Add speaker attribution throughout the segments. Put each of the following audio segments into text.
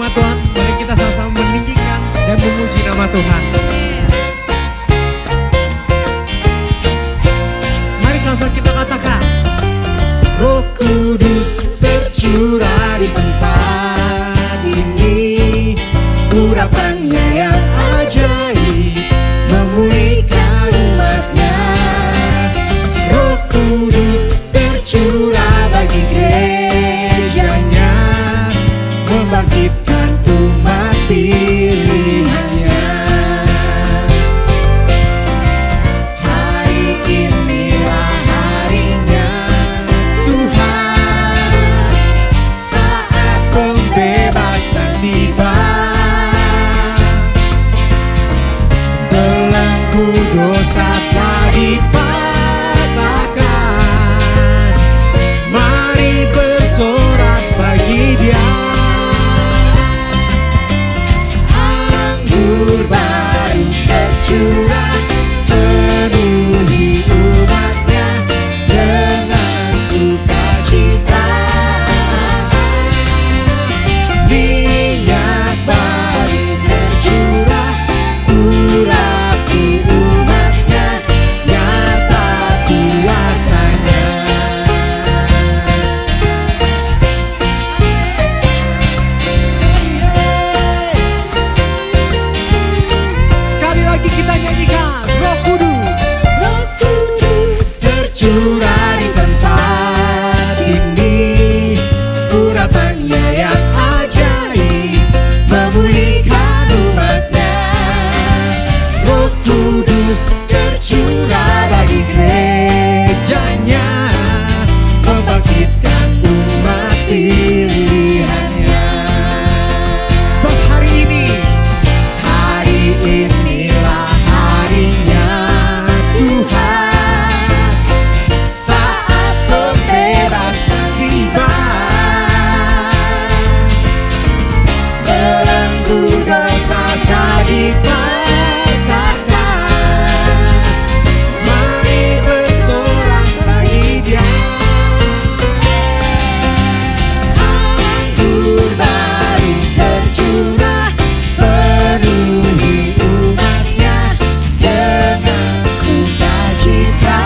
Speaker 1: nama Tuhan. Mari kita sama-sama meninggikan dan memuji nama Tuhan. Mari sama-sama kita katakan, Roh Kudus tercurah di tempat ini, urapannya yang ajaib memulihkan umatnya. Roh Kudus tercurah bagi gerejanya, membangkitkan umat pilihannya. Hari inilah harinya Tuhan, saat pembebasan tiba. Belenggu dosa telah dipatahkan, mari bersorak bagi Dia. Anggur baru tercurah, penuhi umatnya dengan sukacita. Minyak baru tercurah, urapi umatnya, nyata kuasanya. Sekali lagi kita nyanyikan, Roh Kudus. Roh Kudus tercurah di tempat ini, urapannya yang ajaib memulihkan umatnya. Roh Kudus tercurah bagi gerejanya, membangkitkan umat pilihannya. Sebab hari inilah harinya Tuhan, saat pembebasan tiba. Belenggu dosa telah dipatahkan, mari bersorak bagi Dia. Anggur baru tercurah, penuhi umatnya dengan sukacita.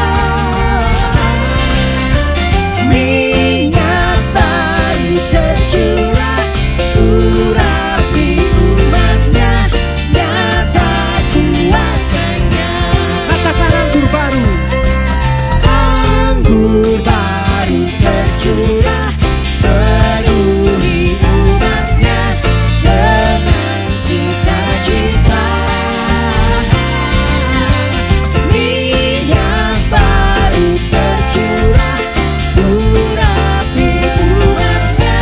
Speaker 1: Minyak baru tercurah, urapi umatnya, nyata kuasanya. Katakan anggur baru. Anggur baru tercurah, penuhi umatnya dengan sukacita. Minyak baru tercurah, urapi umatnya,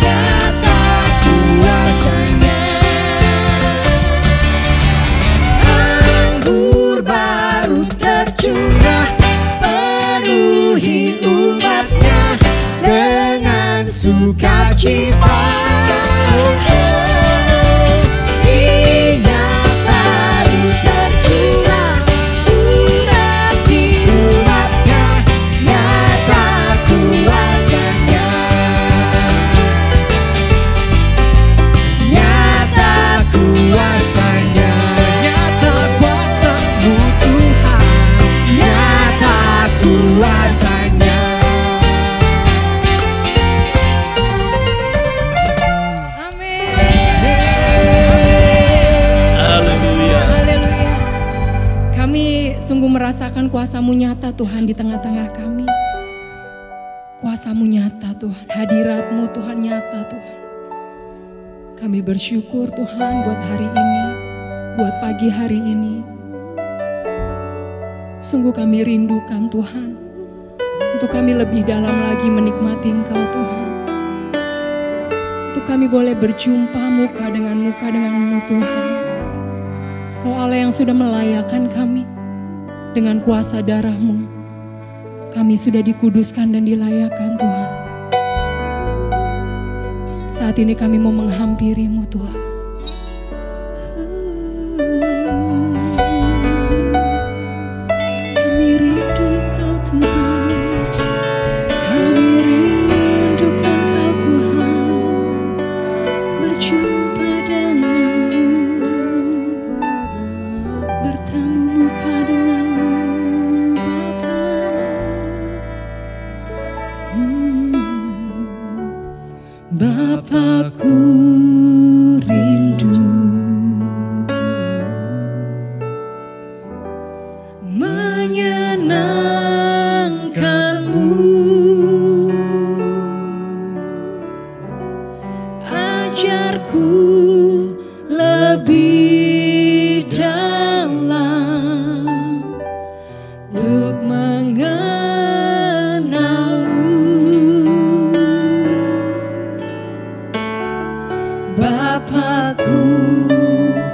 Speaker 1: nyata kuasanya. Anggur baru tercurah, penuhi umatnya dengan sukacita. Minyak baru tercurah, urapi umatnya, nyata kuasanya. Nyata kuasanya, nyata kuasa-Mu Tuhan, nyata kuasanya.
Speaker 2: Haleluya.
Speaker 3: Haleluya. Kami sungguh merasakan kuasa-Mu nyata Tuhan di tengah-tengah kami. Kuasa-Mu nyata Tuhan, hadirat-Mu Tuhan nyata Tuhan. Kami bersyukur Tuhan buat hari ini, buat pagi hari ini. Sungguh kami rindukan Tuhan, untuk kami lebih dalam lagi menikmati Engkau Tuhan. Untuk kami boleh berjumpa muka dengan mu Tuhan. Kau Allah yang sudah melayakan kami dengan kuasa darah-Mu. Kami sudah dikuduskan dan dilayakan Tuhan. Saat ini kami mau menghampiri-Mu Tuhan. Kami rindu Kau Tuhan. Kami rindukan Kau Tuhan. Berjumpa menyenangkan-Mu. Ajarku lebih dalam untuk mengenal-Mu. Bapakku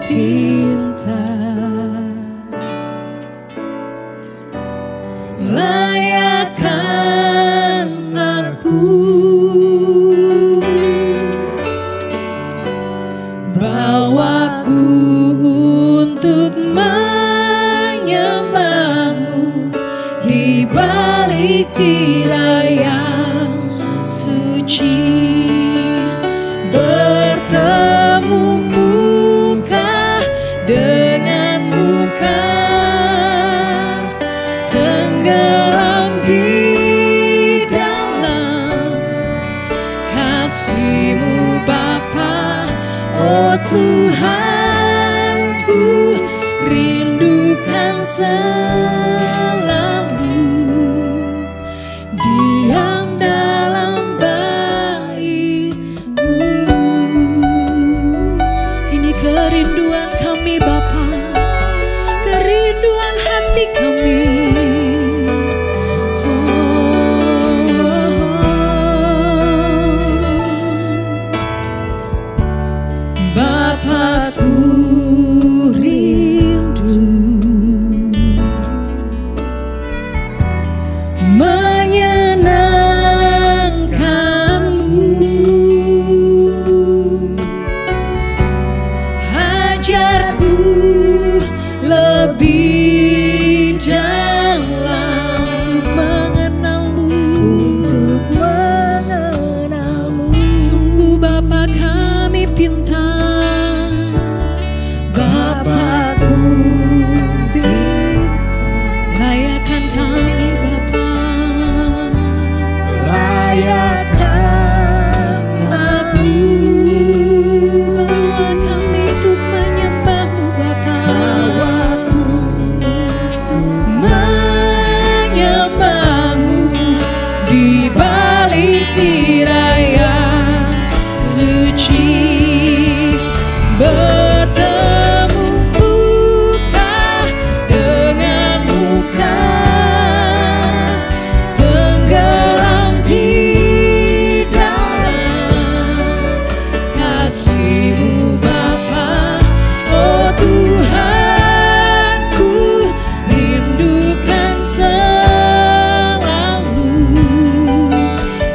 Speaker 3: pintar, layakkan aku, bawaku untuk menyembah-Mu di balik tirai yang suci. Bertemu muka dengan muka, tenggelam di dalam kasih-Mu Bapa. Oh Tuhanku, rindukan selalu diam dalam bait-Mu. Ini kerinduan kami Bapa, kerinduan hati kami. Bapakku rindu menyenangkan-Mu. Ajarku lebih dalam untuk mengenal-Mu, untuk mengenal-Mu. Sungguh Bapa kami pintar, Bapakku pintar, layakkan kami Bapa, layakkan aku, bawa kami untuk menyembah-Mu Bapa, untuk menyembah-Mu di balik tirai yang suci. Bertemu muka dengan muka, tenggelam di dalam kasih-Mu Bapa. Oh Tuhanku, rindukan selalu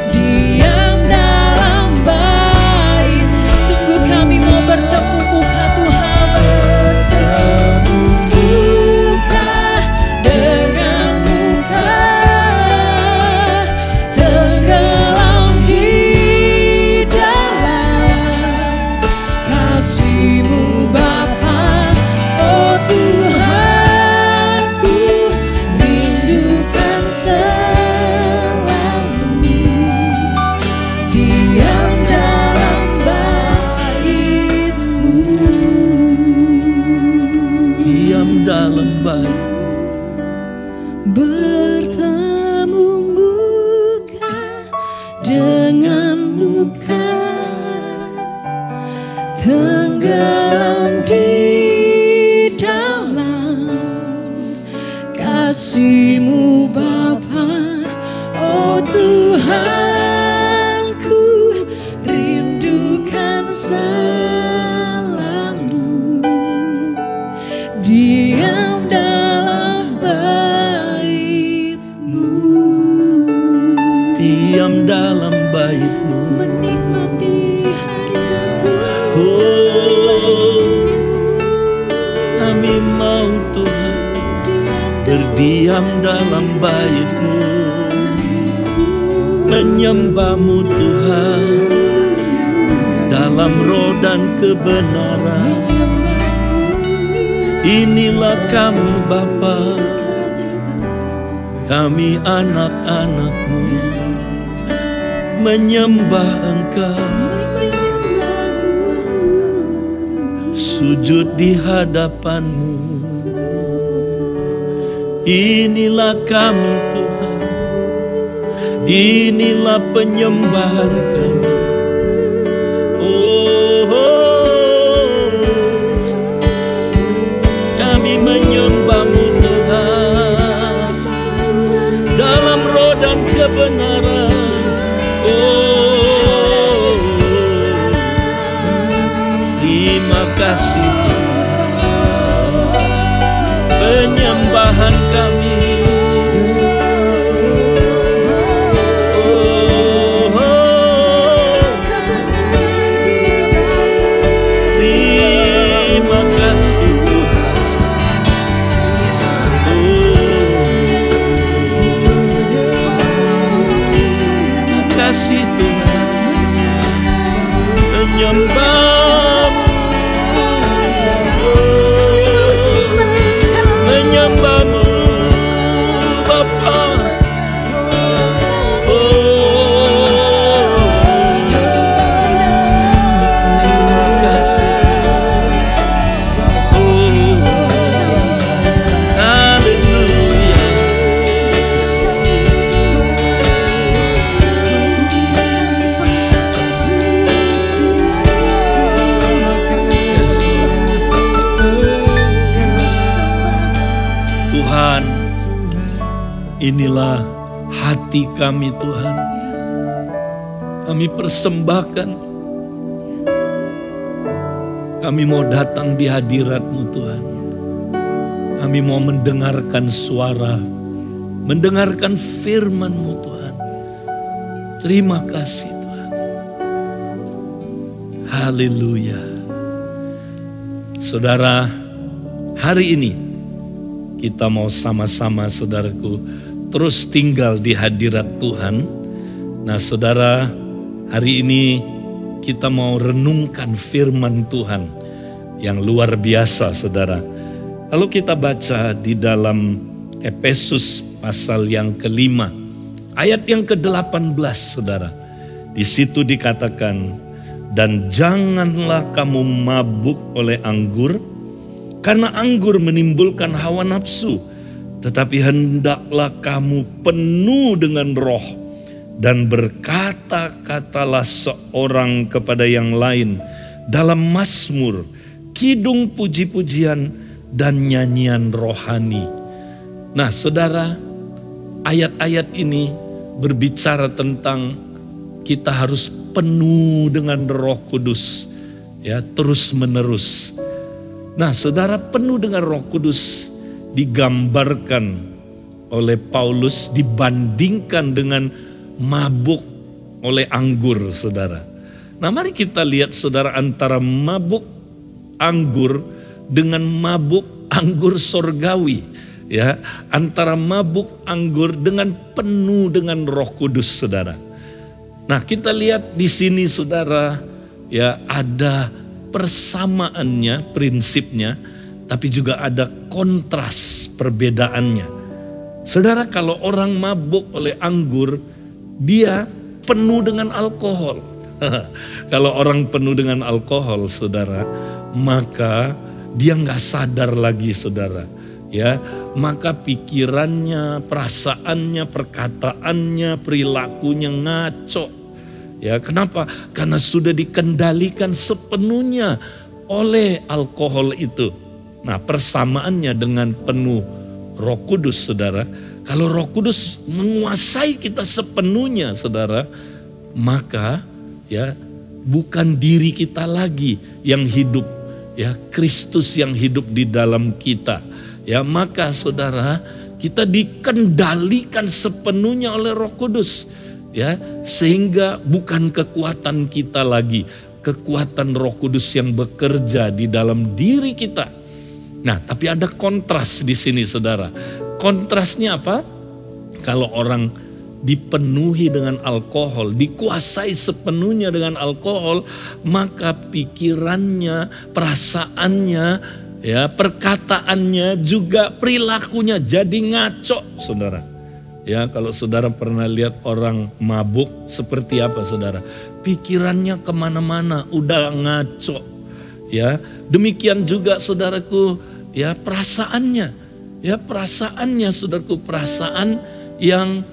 Speaker 3: diam dalam bait. Sungguh kami mau bertemu muka Tuhan, bertemu muka dengan muka, tenggelam di dalam kasih-Mu Bapa. Oh Tuhanku, rindukan selalu diam dalam bait-Mu.
Speaker 2: Diam dalam bait,
Speaker 3: Bertemu muka dengan muka, tenggelam di dalam kasih-Mu Bapa. Oh Tuhanku, rindukan selalu diam dalam bait-Mu.
Speaker 2: diam dalam bait-Mu,
Speaker 3: menikmati hadirat-Mu.
Speaker 2: Oh, kami mau Tuhan berdiam dalam bait-Mu, menyembah-Mu Tuhan dalam roh dan kebenaran. Inilah kami Bapa, kami anak-anak-Mu, menyembah Engkau, sujud di hadapan-Mu. inilah kami Tuhan, inilah penyembahan kami. Kami menyembah-Mu Tuhan dalam roh dan kebenaran. Terima kasih Tuhan, penyembahan kami. Kasih Tuhan, menyembah-Mu Bapa. Terima kasih. Haleluya. Tuhan, inilah hati kami Tuhan. Kami persembahkan. Kami mau datang di hadirat-Mu Tuhan. Kami mau mendengarkan suara, mendengarkan firman-Mu Tuhan. Terima kasih Tuhan. Haleluya. Saudara, hari ini kita mau sama-sama saudaraku terus tinggal di hadirat Tuhan. Nah saudara, hari ini kita mau renungkan firman Tuhan yang luar biasa saudara. Kalau kita baca di dalam Efesus pasal yang ke-5 ayat yang ke-18 saudara. Di situ dikatakan, dan janganlah kamu mabuk oleh anggur, karena anggur menimbulkan hawa nafsu, tetapi hendaklah kamu penuh dengan roh dan berkata-katalah seorang kepada yang lain dalam mazmur, kidung puji-pujian dan nyanyian rohani. Nah saudara, ayat-ayat ini berbicara tentang kita harus penuh dengan Roh Kudus ya, terus menerus. Nah saudara, penuh dengan Roh Kudus digambarkan oleh Paulus dibandingkan dengan mabuk oleh anggur saudara. Nah mari kita lihat saudara, antara mabuk anggur dengan mabuk anggur sorgawi. Ya, antara mabuk anggur dengan penuh dengan Roh Kudus saudara. Nah kita lihat di sini saudara, ya ada persamaannya, prinsipnya, tapi juga ada kontras perbedaannya. Saudara, kalau orang mabuk oleh anggur, dia penuh dengan alkohol. Kalau orang penuh dengan alkohol, saudara, maka dia nggak sadar lagi, saudara. Ya, maka pikirannya, perasaannya, perkataannya, perilakunya ngaco. Ya, kenapa? Karena sudah dikendalikan sepenuhnya oleh alkohol itu. Nah, persamaannya dengan penuh Roh Kudus, saudara. Kalau Roh Kudus menguasai kita sepenuhnya, saudara, maka ya bukan diri kita lagi yang hidup, ya Kristus yang hidup di dalam kita. Ya, maka saudara, kita dikendalikan sepenuhnya oleh Roh Kudus. Ya, sehingga bukan kekuatan kita lagi, kekuatan Roh Kudus yang bekerja di dalam diri kita. Nah, tapi ada kontras di sini, saudara. Kontrasnya apa? Kalau orang dipenuhi dengan alkohol, dikuasai sepenuhnya dengan alkohol, maka pikirannya, perasaannya, ya perkataannya, juga perilakunya jadi ngaco, saudara. Ya, kalau saudara pernah lihat orang mabuk seperti apa, saudara? Pikirannya kemana-mana, udah ngaco. Ya, demikian juga saudaraku, ya perasaannya. Ya perasaannya saudaraku, perasaan yang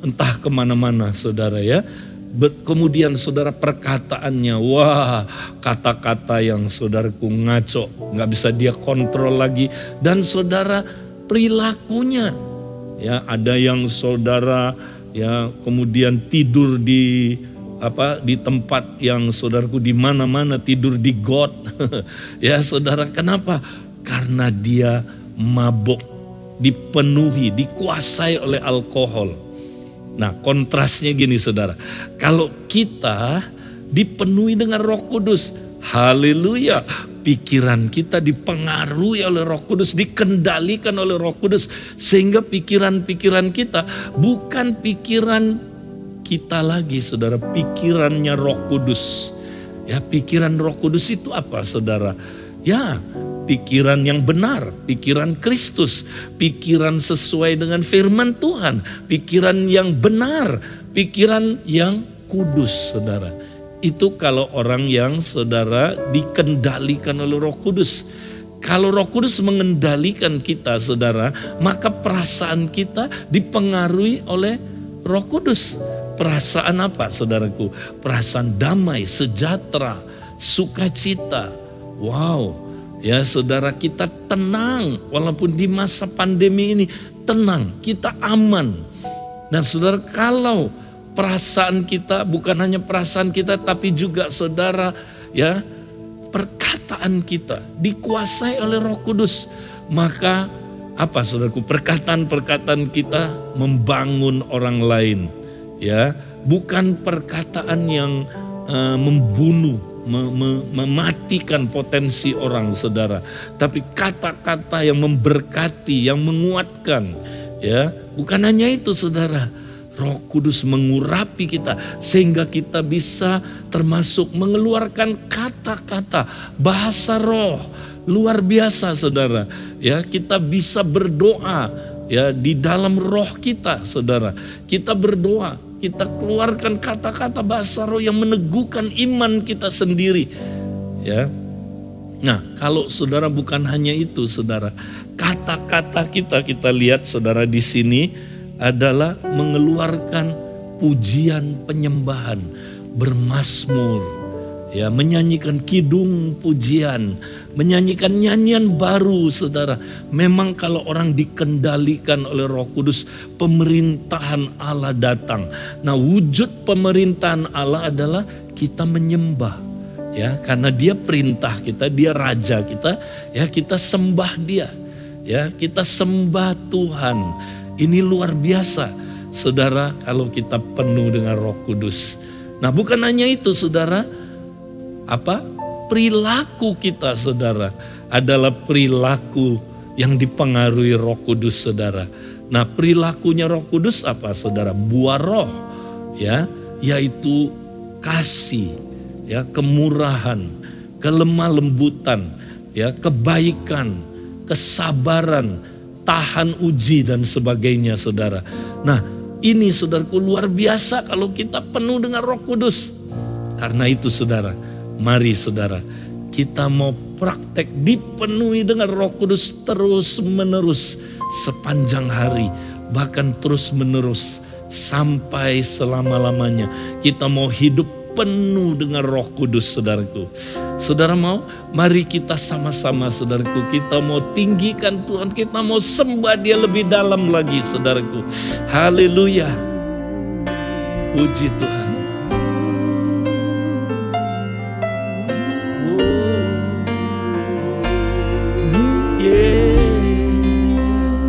Speaker 2: entah kemana-mana saudara ya. Kemudian saudara perkataannya, wah kata-kata yang saudaraku ngaco, nggak bisa dia kontrol lagi. Dan saudara perilakunya, ya ada yang saudara ya kemudian tidur di tempat yang saudaraku di mana-mana, tidur di got. Ya saudara, kenapa? Karena dia mabuk, dipenuhi, dikuasai oleh alkohol. Nah kontrasnya gini saudara, kalau kita dipenuhi dengan Roh Kudus, haleluya, pikiran kita dipengaruhi oleh Roh Kudus, dikendalikan oleh Roh Kudus, sehingga pikiran-pikiran kita bukan pikiran kita lagi saudara, pikirannya Roh Kudus. Ya pikiran Roh Kudus itu apa saudara? Ya pikiran yang benar, pikiran Kristus, pikiran sesuai dengan firman Tuhan, pikiran yang benar, pikiran yang kudus saudara. Itu kalau orang yang saudara dikendalikan oleh Roh Kudus. Kalau Roh Kudus mengendalikan kita saudara, maka perasaan kita dipengaruhi oleh Roh Kudus. Perasaan apa saudaraku? Perasaan damai, sejahtera, sukacita. Wow, ya saudara, kita tenang walaupun di masa pandemi ini, tenang, kita aman. Nah saudara, kalau perasaan kita bukan hanya perasaan kita tapi juga saudara ya perkataan kita dikuasai oleh Roh Kudus, maka apa saudaraku, perkataan-perkataan kita membangun orang lain, ya bukan perkataan yang membunuh, mematikan potensi orang saudara, tapi kata-kata yang memberkati, yang menguatkan. Ya bukan hanya itu saudara, Roh Kudus mengurapi kita sehingga kita bisa termasuk mengeluarkan kata-kata bahasa roh luar biasa saudara. Ya kita bisa berdoa ya di dalam roh kita saudara. Kita berdoa, kita keluarkan kata-kata bahasa roh yang meneguhkan iman kita sendiri. Ya. Nah, kalau saudara bukan hanya itu saudara, kata-kata kita lihat saudara di sini adalah mengeluarkan pujian penyembahan, bermazmur, ya menyanyikan kidung pujian, menyanyikan nyanyian baru saudara. Memang kalau orang dikendalikan oleh Roh Kudus, pemerintahan Allah datang. Nah wujud pemerintahan Allah adalah kita menyembah, ya karena dia perintah kita, dia raja kita, ya kita sembah dia, ya kita sembah Tuhan. Ini luar biasa saudara kalau kita penuh dengan Roh Kudus. Nah bukan hanya itu saudara, perilaku kita saudara adalah perilaku yang dipengaruhi Roh Kudus saudara. Nah perilakunya Roh Kudus apa saudara? Buah roh, ya yaitu kasih, ya kemurahan, kelemah lembutan, ya kebaikan, kesabaran, tahan uji dan sebagainya saudara. Nah ini saudaraku luar biasa kalau kita penuh dengan Roh Kudus. Karena itu saudara, mari saudara kita mau praktek dipenuhi dengan Roh Kudus terus menerus sepanjang hari, bahkan terus menerus sampai selama-lamanya. Kita mau hidup penuh dengan Roh Kudus saudaraku. Saudara mau? Mari kita sama-sama saudaraku, kita mau tinggikan Tuhan, kita mau sembah dia lebih dalam lagi saudaraku. Haleluya. Puji Tuhan.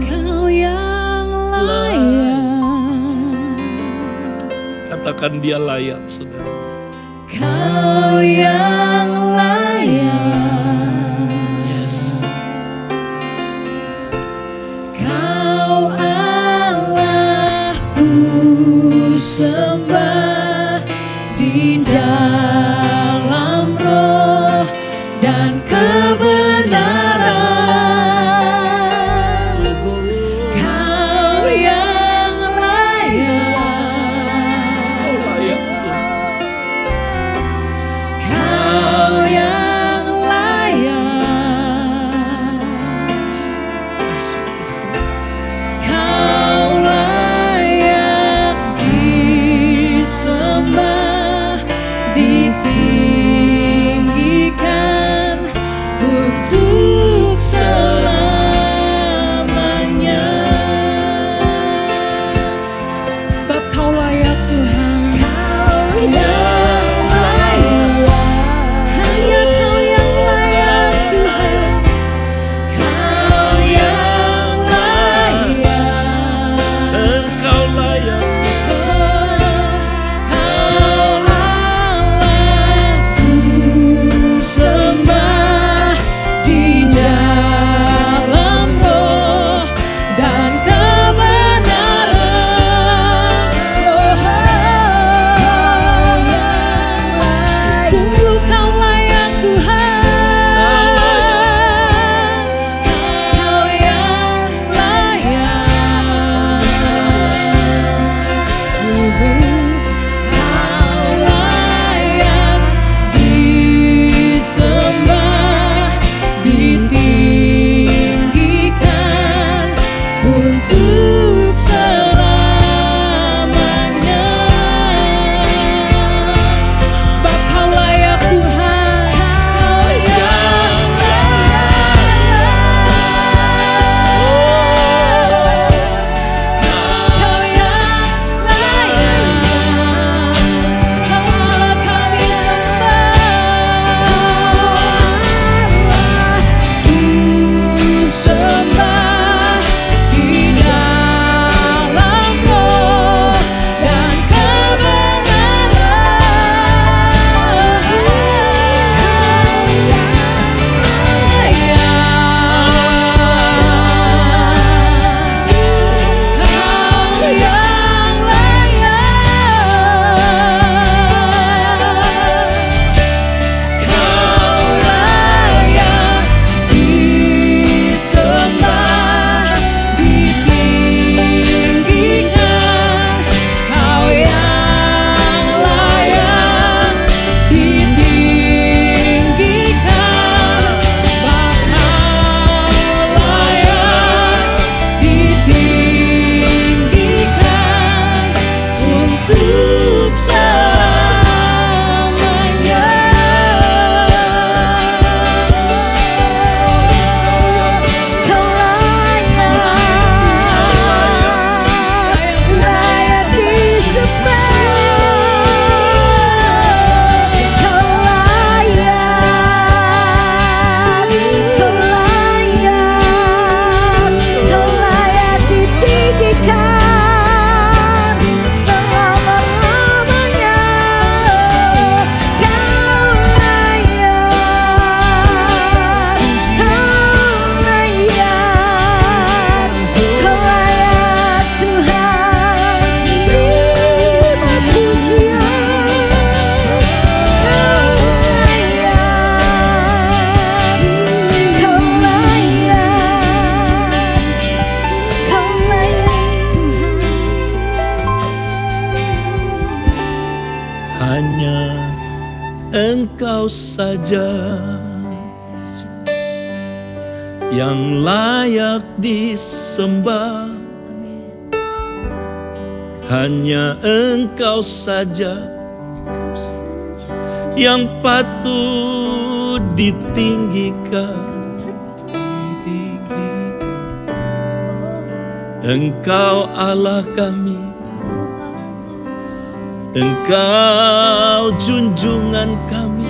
Speaker 3: Kau yang layak.
Speaker 2: Katakan dia layak saudara.
Speaker 3: Kau yang layak,
Speaker 2: Yes.
Speaker 3: Kau Allahku sembah di dalam roh dan kebenaran. Kau yang layak,
Speaker 2: Layak Tuhan.
Speaker 3: Kau
Speaker 2: Engkau saja yang layak disembah. Hanya Engkau saja yang patut ditinggikan. Engkau Allah kami, Engkau junjungan kami.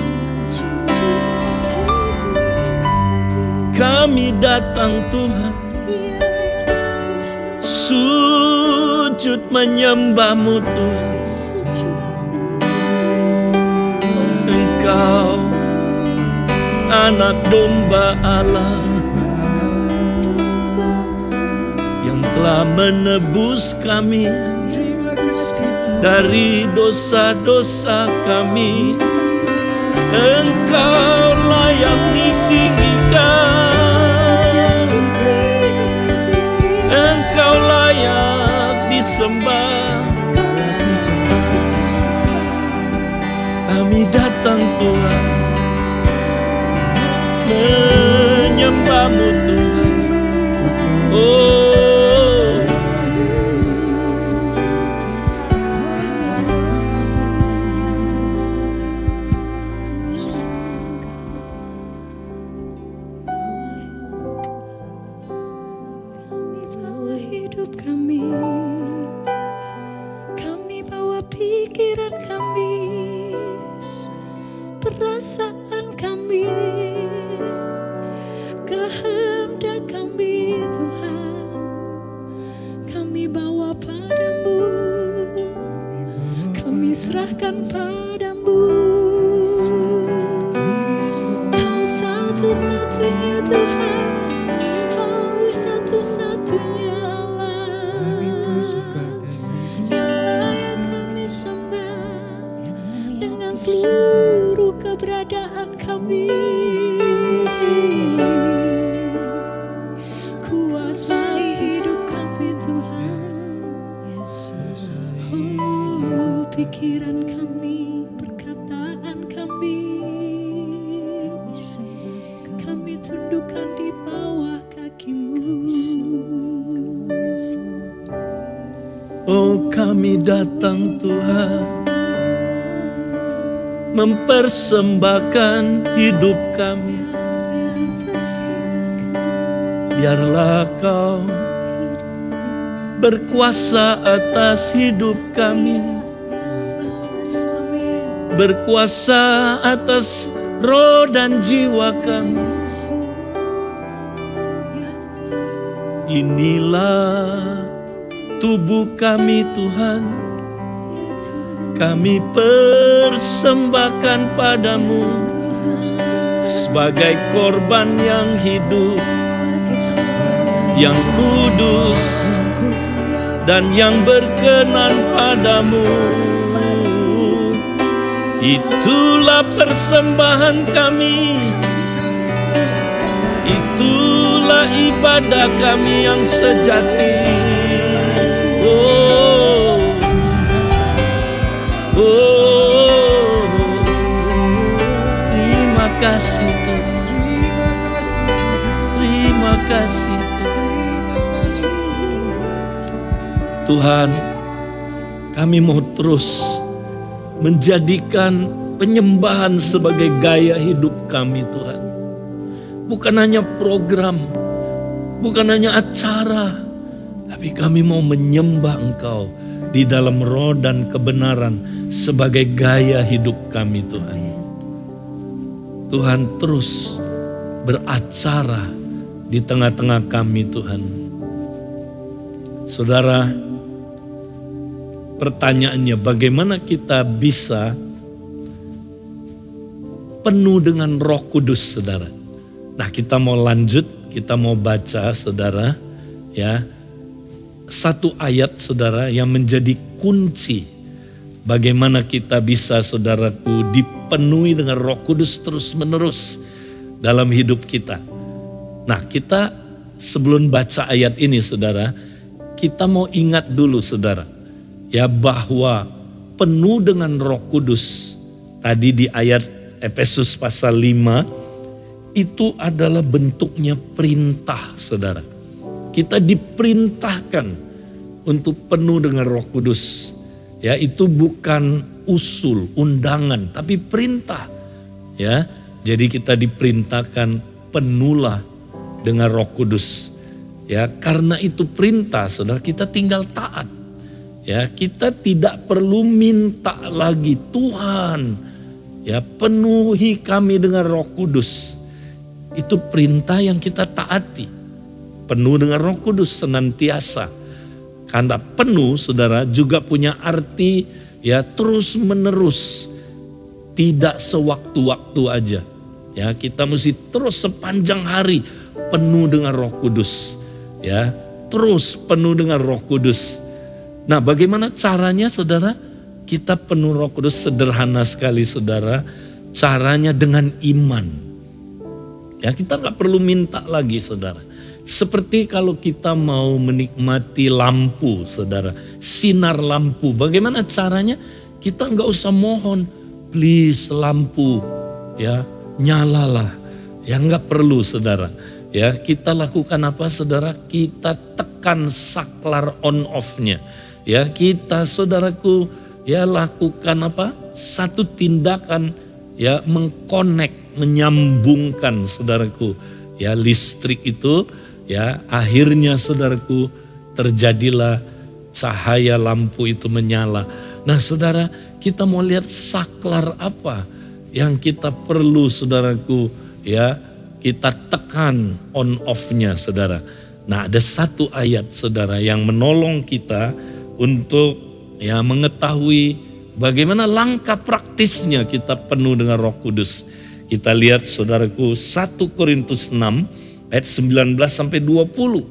Speaker 2: Kami datang Tuhan, sujud menyembah-Mu Tuhan. Engkau anak domba Allah yang telah menebus kami dari dosa-dosa kami. Engkau layak ditinggikan, Engkau layak disembah. Kami datang Tuhan, menyembah-Mu Tuhan. Oh,
Speaker 3: serahkan padamu. Kau satu-satunya Tuhan, oh satu-satunya Allah. Yang kami sembah dengan seluruh keberadaan kami. Kuasai hidup kami Tuhan. Pikiran kami, perkataan kami, kami tundukkan di bawah kaki-Mu.
Speaker 2: Oh, kami datang Tuhan, mempersembahkan hidup kami. Biarlah Kau berkuasa atas hidup kami, berkuasa atas roh dan jiwa kami. Inilah tubuh kami Tuhan, kami persembahkan padamu sebagai korban yang hidup, yang kudus dan yang berkenan padamu. Itulah persembahan kami, itulah ibadah kami yang sejati. Oh, oh, terima kasih Tuhan, terima kasih Tuhan. Kami mau terus menjadikan penyembahan sebagai gaya hidup kami Tuhan. Bukan hanya program, bukan hanya acara, tapi kami mau menyembah Engkau di dalam roh dan kebenaran sebagai gaya hidup kami Tuhan. Tuhan terus beracara di tengah-tengah kami Tuhan. Saudara, pertanyaannya, bagaimana kita bisa penuh dengan Roh Kudus, saudara? Nah, kita mau lanjut, kita mau baca, saudara, ya, satu ayat, saudara, yang menjadi kunci bagaimana kita bisa, saudaraku, dipenuhi dengan Roh Kudus terus-menerus dalam hidup kita. Nah, kita sebelum baca ayat ini, saudara, kita mau ingat dulu, saudara, ya, bahwa penuh dengan Roh Kudus tadi di ayat Efesus pasal 5 itu adalah bentuknya perintah, saudara. Kita diperintahkan untuk penuh dengan Roh Kudus. Ya, itu bukan usul, undangan, tapi perintah. Ya, jadi kita diperintahkan penuhlah dengan Roh Kudus. Ya, karena itu perintah, saudara, kita tinggal taat. Ya, kita tidak perlu minta lagi, Tuhan, ya penuhi kami dengan Roh Kudus. Itu perintah yang kita taati. Penuh dengan Roh Kudus senantiasa. Karena penuh, saudara, juga punya arti ya terus menerus. Tidak sewaktu-waktu aja. Ya, kita mesti terus sepanjang hari penuh dengan Roh Kudus. Ya, terus penuh dengan Roh Kudus. Nah, bagaimana caranya, saudara? Kita penuh Roh Kudus sederhana sekali, saudara. Caranya dengan iman. Ya, kita nggak perlu minta lagi, saudara. Seperti kalau kita mau menikmati lampu, saudara. Sinar lampu, bagaimana caranya? Kita nggak usah mohon, please lampu, ya nyalalah. Ya nggak perlu, saudara. Ya, kita lakukan apa, saudara? Kita tekan saklar on off-nya. Ya, kita, saudaraku, ya lakukan apa? Satu tindakan, ya mengkonek, menyambungkan, saudaraku, ya listrik itu, ya akhirnya, saudaraku, terjadilah cahaya lampu itu menyala. Nah, saudara, kita mau lihat saklar apa yang kita perlu, saudaraku, ya kita tekan on off-nya, saudara. Nah, ada satu ayat, saudara, yang menolong kita untuk ya mengetahui bagaimana langkah praktisnya kita penuh dengan Roh Kudus. Kita lihat, saudaraku, 1 Korintus 6 ayat 19 sampai 20.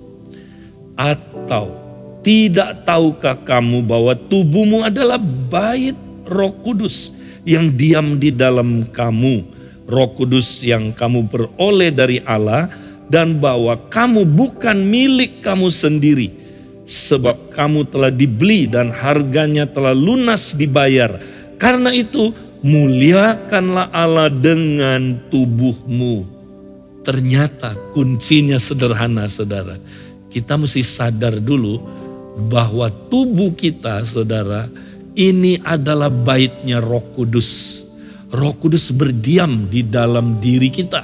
Speaker 2: Atau tidak tahukah kamu bahwa tubuhmu adalah bait Roh Kudus yang diam di dalam kamu, Roh Kudus yang kamu peroleh dari Allah, dan bahwa kamu bukan milik kamu sendiri. Sebab kamu telah dibeli dan harganya telah lunas dibayar. Karena itu muliakanlah Allah dengan tubuhmu. Ternyata kuncinya sederhana, saudara. Kita mesti sadar dulu bahwa tubuh kita, saudara, ini adalah baitnya Roh Kudus. Roh Kudus berdiam di dalam diri kita.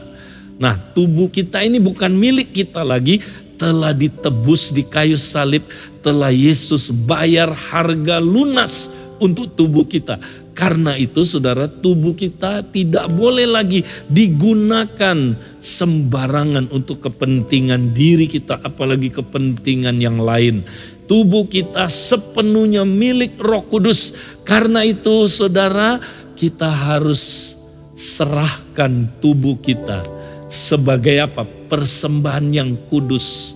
Speaker 2: Nah, tubuh kita ini bukan milik kita lagi. Telah ditebus di kayu salib, telah Yesus bayar harga lunas untuk tubuh kita. Karena itu, saudara, tubuh kita tidak boleh lagi digunakan sembarangan untuk kepentingan diri kita, apalagi kepentingan yang lain. Tubuh kita sepenuhnya milik Roh Kudus. Karena itu, saudara, kita harus serahkan tubuh kita sebagai apa? Persembahan yang kudus,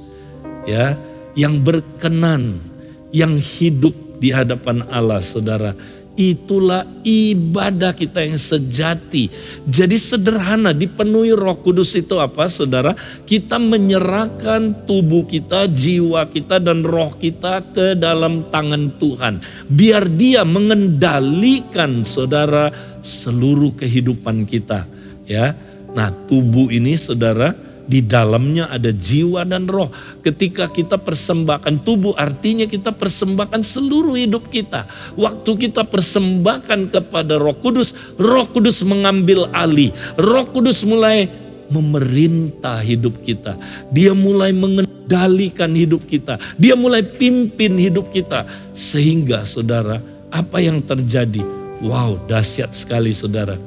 Speaker 2: ya, yang berkenan, yang hidup di hadapan Allah, saudara. Itulah ibadah kita yang sejati. Jadi sederhana, dipenuhi Roh Kudus itu apa, saudara? Kita menyerahkan tubuh kita, jiwa kita, dan roh kita ke dalam tangan Tuhan. Biar Dia mengendalikan, saudara, seluruh kehidupan kita, ya. Nah, tubuh ini, saudara, di dalamnya ada jiwa dan roh. Ketika kita persembahkan tubuh, artinya kita persembahkan seluruh hidup kita. Waktu kita persembahkan kepada Roh Kudus mengambil alih. Roh Kudus mulai memerintah hidup kita. Dia mulai mengendalikan hidup kita. Dia mulai pimpin hidup kita. Sehingga, saudara, apa yang terjadi? Wow, dahsyat sekali, saudara.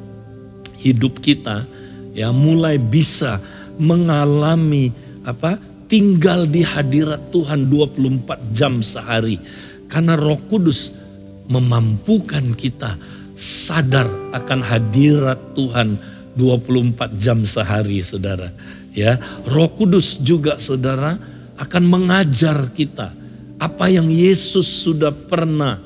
Speaker 2: Hidup kita ya mulai bisa mengalami apa? Tinggal di hadirat Tuhan 24 jam sehari. Karena Roh Kudus memampukan kita sadar akan hadirat Tuhan 24 jam sehari, saudara. Ya, Roh Kudus juga, saudara, akan mengajar kita apa yang Yesus sudah pernah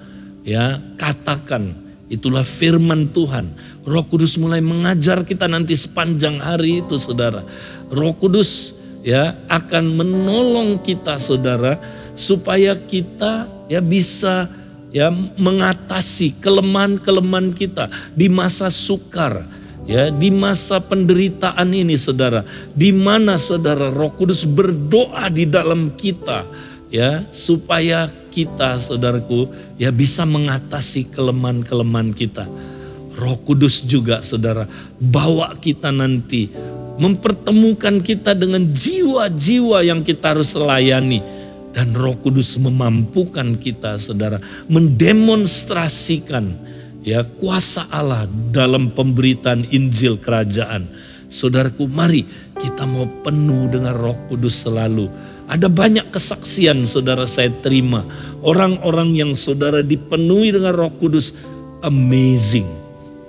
Speaker 2: ya katakan. Itulah firman Tuhan. Roh Kudus mulai mengajar kita nanti sepanjang hari itu, saudara. Roh Kudus ya akan menolong kita, saudara, supaya kita ya bisa ya mengatasi kelemahan-kelemahan kita di masa sukar. ya di masa penderitaan ini saudara, di mana saudara Roh Kudus berdoa di dalam kita, ya supaya kita saudaraku ya bisa mengatasi kelemahan-kelemahan kita. Roh Kudus juga saudara bawa kita nanti, mempertemukan kita dengan jiwa-jiwa yang kita harus layani. Dan Roh Kudus memampukan kita saudara mendemonstrasikan ya kuasa Allah dalam pemberitaan Injil Kerajaan. Saudaraku, mari kita mau penuh dengan Roh Kudus selalu. Ada banyak kesaksian saudara saya terima. Orang-orang yang saudara dipenuhi dengan Roh Kudus, amazing.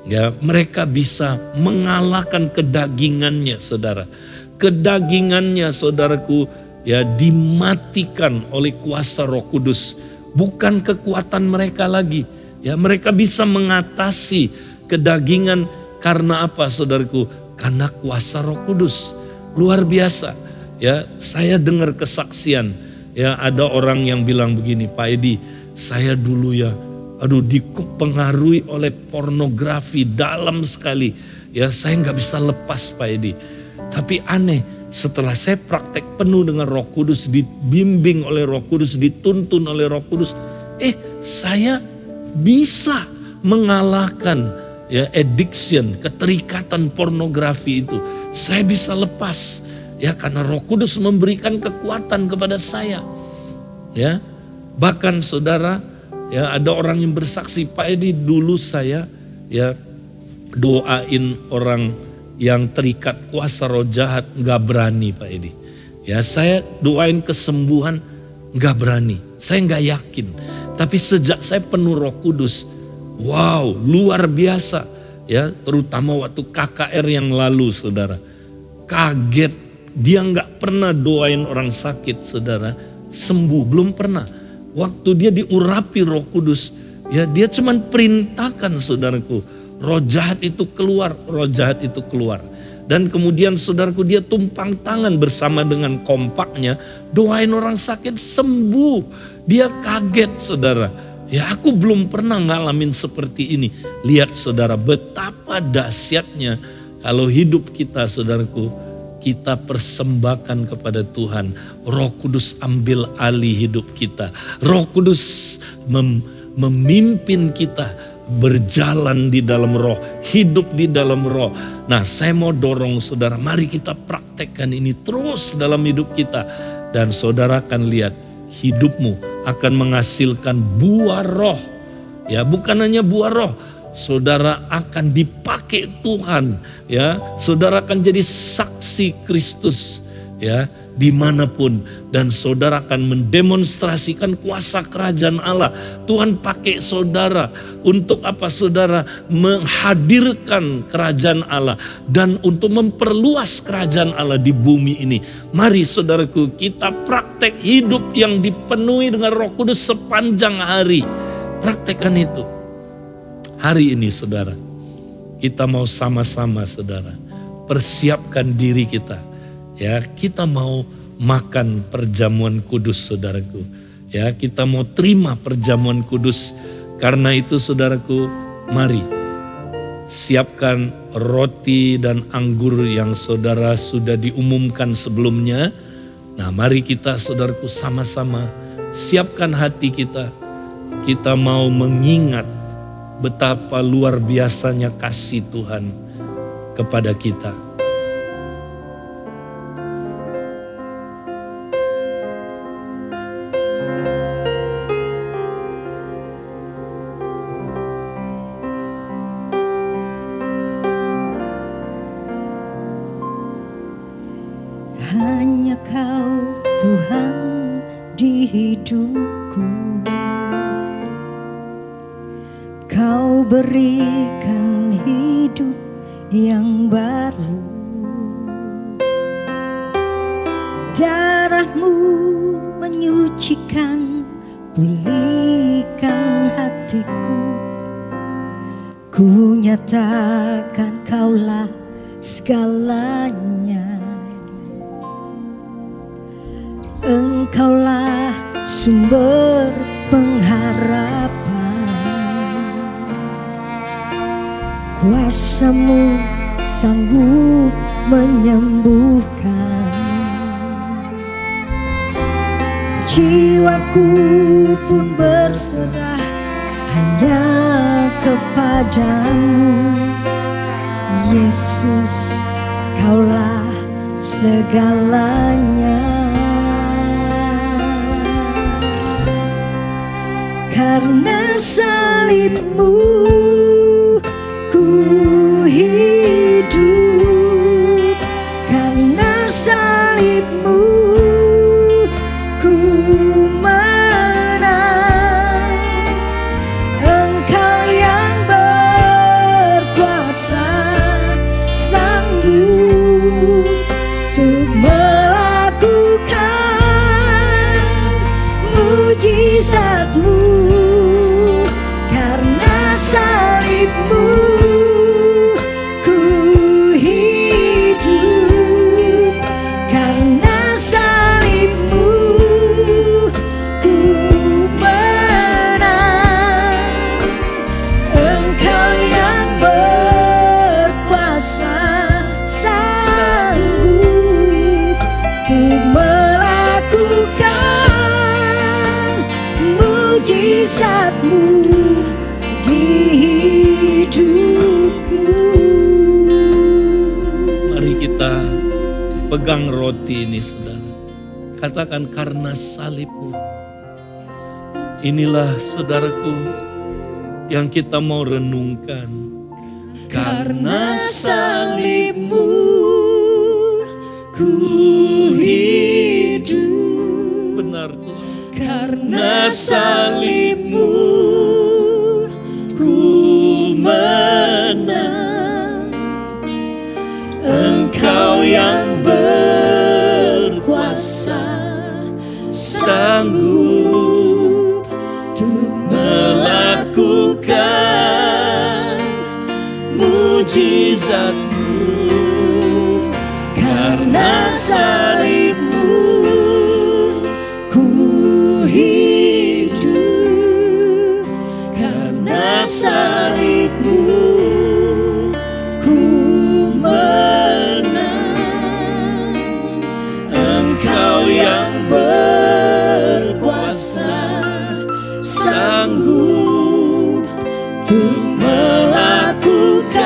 Speaker 2: Ya, mereka bisa mengalahkan kedagingannya saudara. Kedagingannya saudaraku ya dimatikan oleh kuasa Roh Kudus. Bukan kekuatan mereka lagi. Ya, mereka bisa mengatasi kedagingan karena apa saudaraku? Karena kuasa Roh Kudus. Luar biasa. Ya, saya dengar kesaksian. Ya, ada orang yang bilang begini, Pak Edi, saya dulu ya dipengaruhi oleh pornografi dalam sekali. Ya, saya nggak bisa lepas Pak Edi. Tapi aneh, setelah saya praktek penuh dengan Roh Kudus, dibimbing oleh Roh Kudus, dituntun oleh Roh Kudus, saya bisa mengalahkan ya addiction, keterikatan pornografi itu. Saya bisa lepas ya karena Roh Kudus memberikan kekuatan kepada saya. Ya, bahkan saudara, ya ada orang yang bersaksi, Pak Edi dulu saya ya doain orang yang terikat kuasa roh jahat nggak berani Pak Edi. Ya saya doain kesembuhan nggak berani, saya nggak yakin. Tapi sejak saya penuh Roh Kudus, wow luar biasa ya, terutama waktu KKR yang lalu saudara, kaget dia nggak pernah doain orang sakit saudara sembuh, belum pernah. Waktu dia diurapi Roh Kudus, ya dia cuman perintahkan saudaraku, roh jahat itu keluar, roh jahat itu keluar. Dan kemudian saudaraku dia tumpang tangan bersama dengan kompaknya, doain orang sakit sembuh. Dia kaget saudara, ya aku belum pernah ngalamin seperti ini. Lihat saudara betapa dahsyatnya kalau hidup kita saudaraku, kita persembahkan kepada Tuhan. Roh Kudus ambil alih hidup kita. Roh Kudus memimpin kita berjalan di dalam roh, hidup di dalam roh. Nah saya mau dorong saudara, mari kita praktekkan ini terus dalam hidup kita. Dan saudara akan lihat hidupmu akan menghasilkan buah roh. Ya bukan hanya buah roh, saudara akan dipakai Tuhan, ya. Saudara akan jadi saksi Kristus, ya, dimanapun. Dan saudara akan mendemonstrasikan kuasa kerajaan Allah. Tuhan pakai saudara untuk apa saudara? Menghadirkan kerajaan Allah dan untuk memperluas kerajaan Allah di bumi ini. Mari saudaraku kita praktek hidup yang dipenuhi dengan Roh Kudus sepanjang hari. Praktekkan itu. Hari ini saudara, kita mau sama-sama saudara persiapkan diri kita. Ya, kita mau makan perjamuan kudus saudaraku. Ya, kita mau terima perjamuan kudus. Karena itu saudaraku, mari siapkan roti dan anggur yang saudara sudah diumumkan sebelumnya. Nah, mari kita saudaraku sama-sama siapkan hati kita. Kita mau mengingat betapa luar biasanya kasih Tuhan kepada kita.
Speaker 4: Hanya Kau Tuhan di hidupku. Kau berikan hidup yang baru. Darah-Mu menyucikan, pulihkan hatiku. Ku nyatakan Kaulah segalanya. Engkaulah sumber pengharapan. Kuasa-Mu sanggup menyembuhkan. Jiwaku pun berserah hanya kepadamu, Yesus, Kaulah segalanya. Karena salibmu ku hidup, karena salibmu ku menang. Engkau yang berkuasa, sanggup untuk melakukan mujizat-Mu. Karena salib-Mu ku hidup, karena salib-Mu ku menang. Engkau yang berkuasa, sanggup untuk melakukan mujizat-Mu di hidupku.
Speaker 2: Mari kita pegang roti ini, saudara. Katakan, karena salib-Mu. Inilah, saudaraku, yang kita mau renungkan.
Speaker 4: Karena salib-Mu ku hidup,
Speaker 2: Benar Tuhan.
Speaker 4: karena salib-Mu ku menang. Engkau yang berkuasa, sanggup untuk melakukan mujizat-Mu. Karena salib-Mu ku hidup, karena salib-Mu ku menang. Engkau yang berkuasa, sanggup untuk melakukan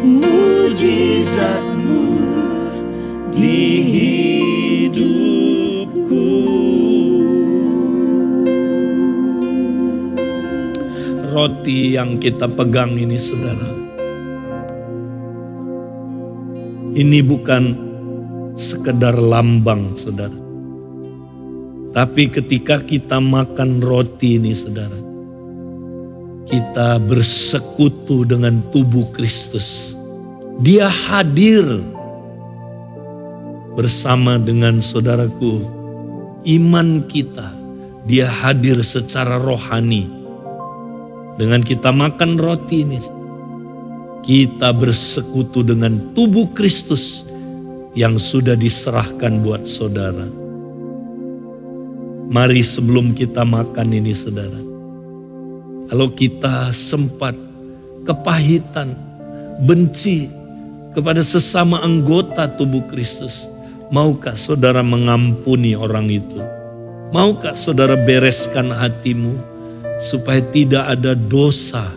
Speaker 4: mujizat-Mu di hidupku.
Speaker 2: Roti yang kita pegang ini, saudara, ini bukan sekedar lambang, saudara. Tapi ketika kita makan roti ini, saudara, kita bersekutu dengan tubuh Kristus. Dia hadir bersama dengan saudaraku. Iman kita, Dia hadir secara rohani. Dengan kita makan roti ini, kita bersekutu dengan tubuh Kristus yang sudah diserahkan buat saudara. Mari sebelum kita makan ini, saudara, kalau kita sempat kepahitan, benci kepada sesama anggota tubuh Kristus, maukah saudara mengampuni orang itu? Maukah saudara bereskan hatimu supaya tidak ada dosa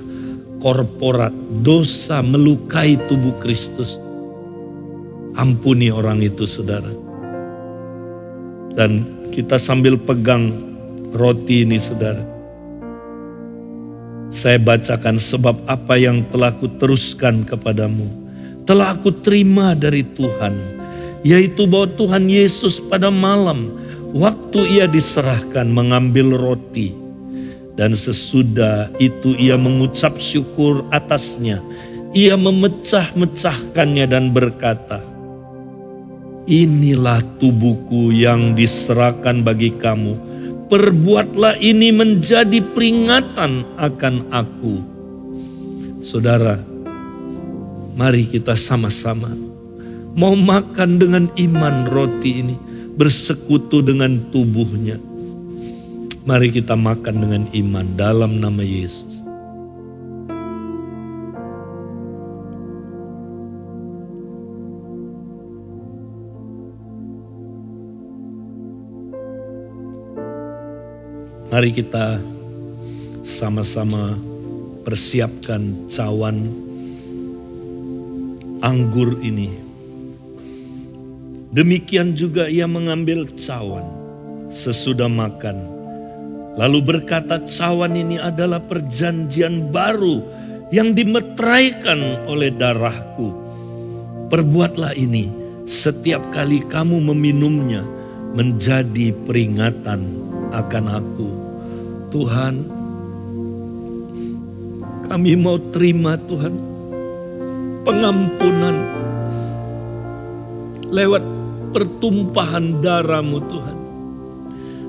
Speaker 2: korporat, dosa melukai tubuh Kristus? Ampuni orang itu, saudara. Dan kita sambil pegang roti ini, saudara, saya bacakan, sebab apa yang telah kuteruskan kepadamu telah aku terima dari Tuhan, yaitu bahwa Tuhan Yesus pada malam waktu Ia diserahkan mengambil roti, dan sesudah itu Ia mengucap syukur atasnya. Ia memecah-mecahkannya dan berkata, inilah tubuhku yang diserahkan bagi kamu. Perbuatlah ini menjadi peringatan akan aku. Saudara, mari kita sama-sama mau makan dengan iman roti ini, bersekutu dengan tubuhnya. Mari kita makan dengan iman dalam nama Yesus. Mari kita sama-sama persiapkan cawan anggur ini. Demikian juga ia mengambil cawan sesudah makan. Lalu berkata, cawan ini adalah perjanjian baru yang dimeteraikan oleh darahku. Perbuatlah ini setiap kali kamu meminumnya menjadi peringatan akan aku. Tuhan, kami mau terima Tuhan pengampunan lewat pertumpahan darah-Mu Tuhan.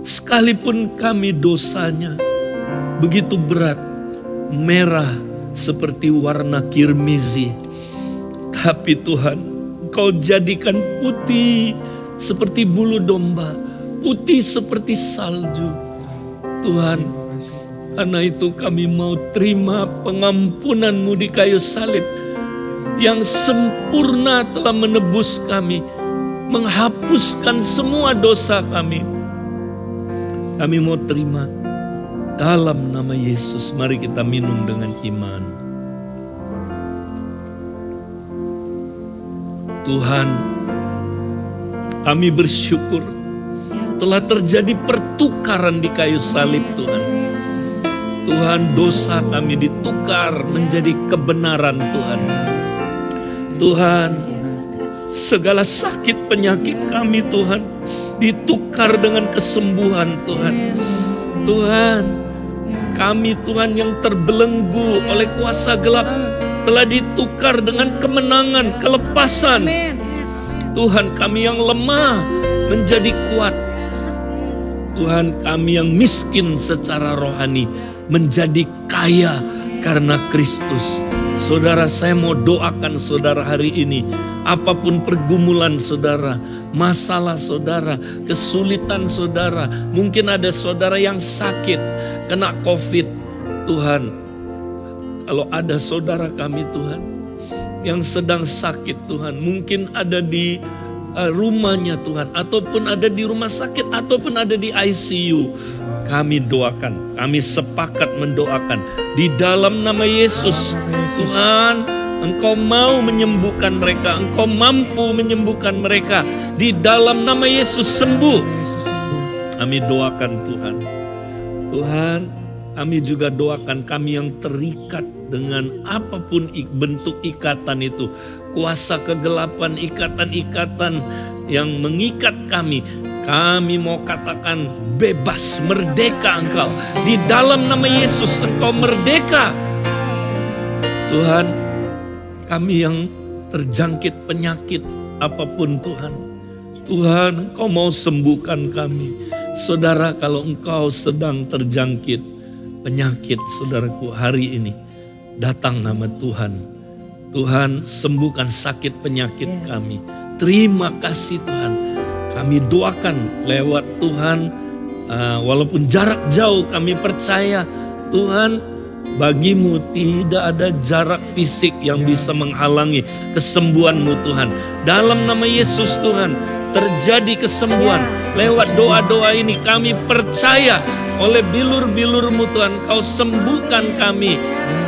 Speaker 2: Sekalipun kami dosanya begitu berat, merah seperti warna kirmizi, tapi Tuhan, Engkau jadikan putih seperti bulu domba, putih seperti salju. Tuhan, karena itu kami mau terima pengampunan-Mu di kayu salib yang sempurna telah menebus kami, menghapuskan semua dosa kami. Kami mau terima dalam nama Yesus. Mari kita minum dengan iman. Tuhan, kami bersyukur telah terjadi pertukaran di kayu salib Tuhan. Tuhan, dosa kami ditukar menjadi kebenaran Tuhan. Tuhan, segala sakit penyakit kami Tuhan ditukar dengan kesembuhan Tuhan. Tuhan, kami Tuhan yang terbelenggu oleh kuasa gelap telah ditukar dengan kemenangan, kelepasan. Tuhan, kami yang lemah menjadi kuat. Tuhan, kami yang miskin secara rohani menjadi kaya karena Kristus. Saudara, saya mau doakan saudara hari ini. Apapun pergumulan saudara, masalah saudara, kesulitan saudara. Mungkin ada saudara yang sakit, kena COVID. Tuhan, kalau ada saudara kami Tuhan, yang sedang sakit Tuhan. Mungkin ada di rumahnya Tuhan, ataupun ada di rumah sakit, ataupun ada di ICU. Kami doakan, kami sepakat mendoakan di dalam nama Yesus. Tuhan, Engkau mau menyembuhkan mereka, Engkau mampu menyembuhkan mereka. Di dalam nama Yesus sembuh. Kami doakan Tuhan. Tuhan, kami juga doakan kami yang terikat dengan apapun bentuk ikatan itu. Kuasa kegelapan, ikatan-ikatan yang mengikat kami. Kami mau katakan bebas, merdeka Engkau. Di dalam nama Yesus Engkau merdeka. Tuhan, kami yang terjangkit penyakit apapun Tuhan. Tuhan, Engkau mau sembuhkan kami. Saudara, kalau Engkau sedang terjangkit penyakit saudaraku hari ini, datang nama Tuhan. Tuhan, sembuhkan sakit penyakit kami. Terima kasih Tuhan. Kami doakan lewat Tuhan, walaupun jarak jauh kami percaya Tuhan, bagimu tidak ada jarak fisik yang bisa menghalangi kesembuhan-Mu Tuhan. Dalam nama Yesus Tuhan, terjadi kesembuhan. Lewat doa-doa ini kami percaya oleh bilur-bilur-Mu Tuhan, Kau sembuhkan kami.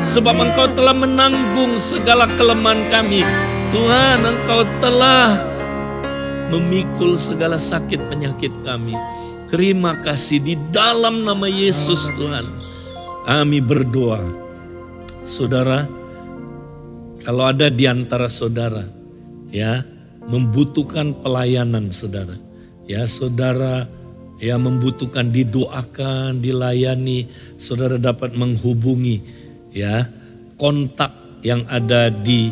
Speaker 2: Sebab Engkau telah menanggung segala kelemahan kami. Tuhan, Engkau telah memikul segala sakit penyakit kami. Terima kasih di dalam nama Yesus Tuhan. Kami berdoa. Saudara, kalau ada di antara saudara ya membutuhkan pelayanan saudara, ya saudara ya membutuhkan didoakan, dilayani, saudara dapat menghubungi ya kontak yang ada di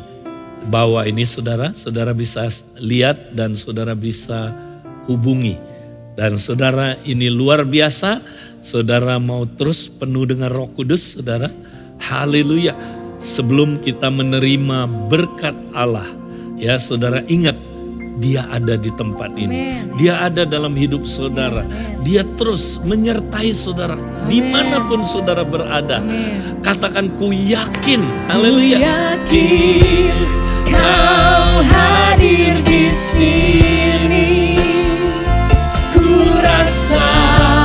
Speaker 2: bawah ini saudara bisa lihat dan saudara bisa hubungi. Dan saudara, ini luar biasa, saudara mau terus penuh dengan Roh Kudus saudara. Haleluya. Sebelum kita menerima berkat Allah, ya saudara ingat, Dia ada di tempat ini. Amen. Dia ada dalam hidup saudara. Yes. Dia terus menyertai saudara. Amen. Dimanapun saudara berada. Amen. Katakan, ku yakin. Haleluya.
Speaker 4: Ku yakin Kau hadir di sini. Ku rasakan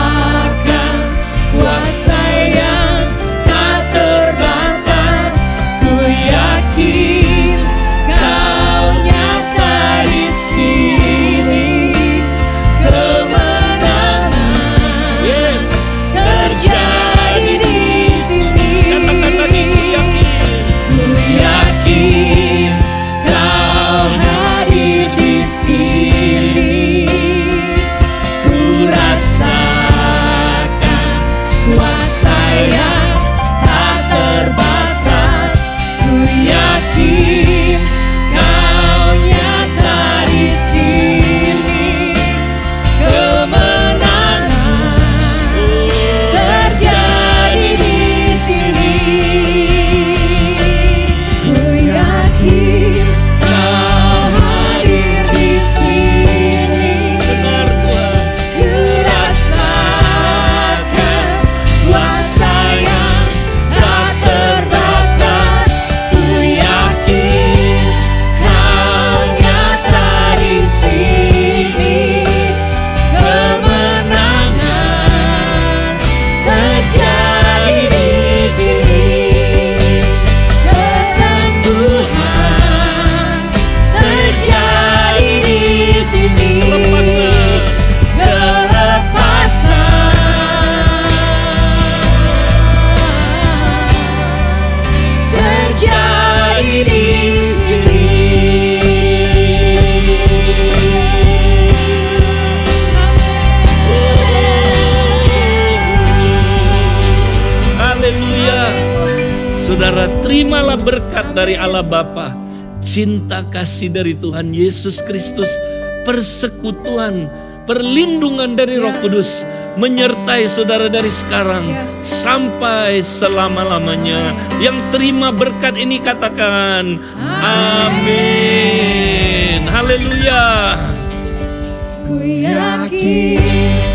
Speaker 2: Saudara, terimalah berkat dari Allah Bapa, cinta kasih dari Tuhan Yesus Kristus, persekutuan, perlindungan dari Roh Kudus menyertai saudara dari sekarang sampai selama-lamanya. Yang terima berkat ini katakan amin. Haleluya.
Speaker 4: Ku yakin